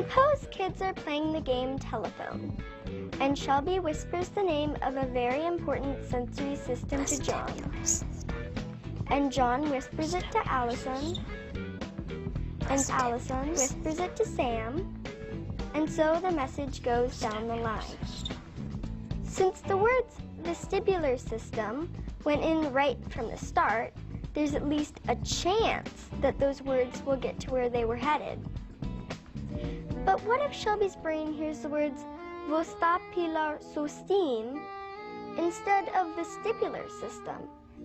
Suppose kids are playing the game telephone, and Shelby whispers the name of a very important sensory system to John. And John whispers it to Allison, and Allison whispers it to Sam, and so the message goes down the line. Since the words vestibular system went in right from the start, there's at least a chance that those words will get to where they were headed. But what if Shelby's brain hears the words vestibular system instead of vestibular system?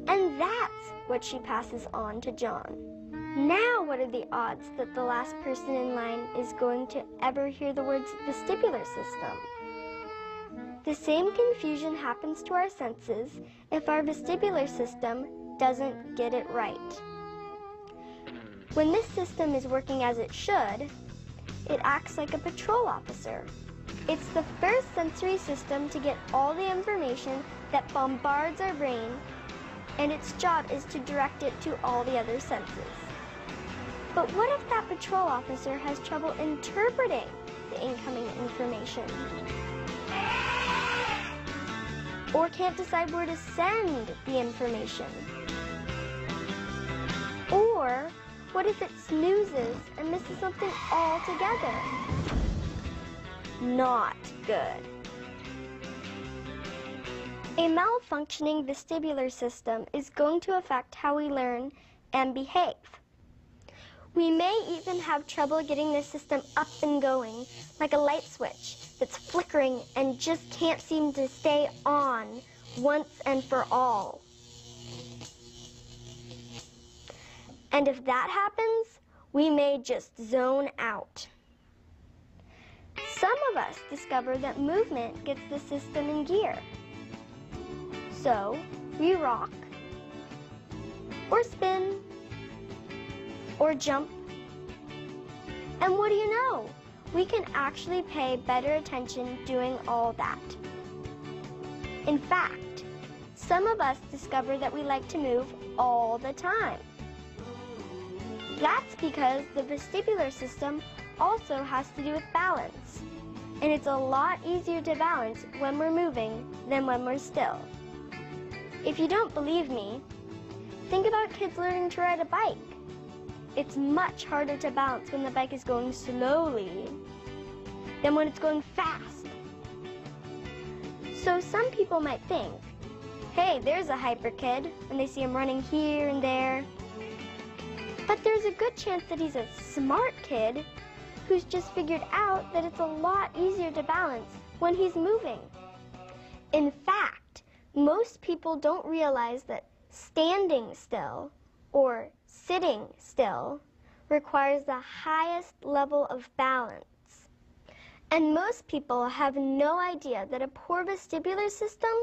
And that's what she passes on to John. Now what are the odds that the last person in line is going to ever hear the words vestibular system? The same confusion happens to our senses if our vestibular system doesn't get it right. When this system is working as it should, it acts like a patrol officer. It's the first sensory system to get all the information that bombards our brain, and its job is to direct it to all the other senses. But what if that patrol officer has trouble interpreting the incoming information? Or can't decide where to send the information? Or what if it snoozes and misses something altogether? Not good. A malfunctioning vestibular system is going to affect how we learn and behave. We may even have trouble getting the system up and going, like a light switch that's flickering and just can't seem to stay on once and for all. And if that happens, we may just zone out. Some of us discover that movement gets the system in gear. So we rock, or spin, or jump. And what do you know? We can actually pay better attention doing all that. In fact, some of us discover that we like to move all the time. That's because the vestibular system also has to do with balance. And it's a lot easier to balance when we're moving than when we're still. If you don't believe me, think about kids learning to ride a bike. It's much harder to balance when the bike is going slowly than when it's going fast. So some people might think, hey, there's a hyper kid, when they see him running here and there. But there's a good chance that he's a smart kid who's just figured out that it's a lot easier to balance when he's moving. In fact, most people don't realize that standing still or sitting still requires the highest level of balance. And most people have no idea that a poor vestibular system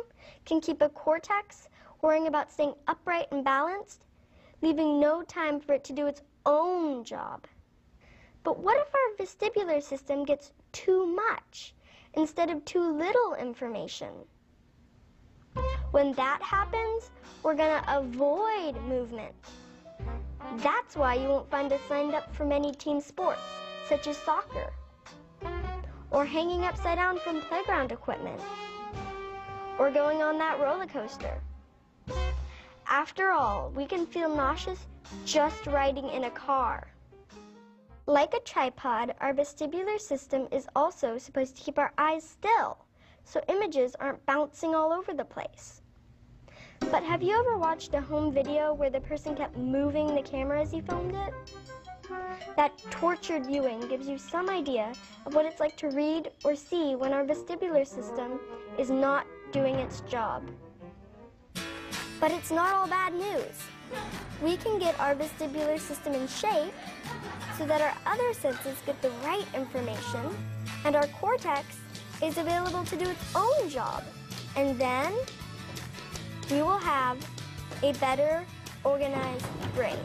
can keep a cortex worrying about staying upright and balanced, leaving no time for it to do its own job. But what if our vestibular system gets too much instead of too little information? When that happens, we're going to avoid movement. That's why you won't find us signed up for many team sports, such as soccer, or hanging upside down from playground equipment, or going on that roller coaster. After all, we can feel nauseous just riding in a car. Like a tripod, our vestibular system is also supposed to keep our eyes still, so images aren't bouncing all over the place. But have you ever watched a home video where the person kept moving the camera as he filmed it? That tortured viewing gives you some idea of what it's like to read or see when our vestibular system is not doing its job. But it's not all bad news. We can get our vestibular system in shape so that our other senses get the right information and our cortex is available to do its own job. And then we will have a better organized brain.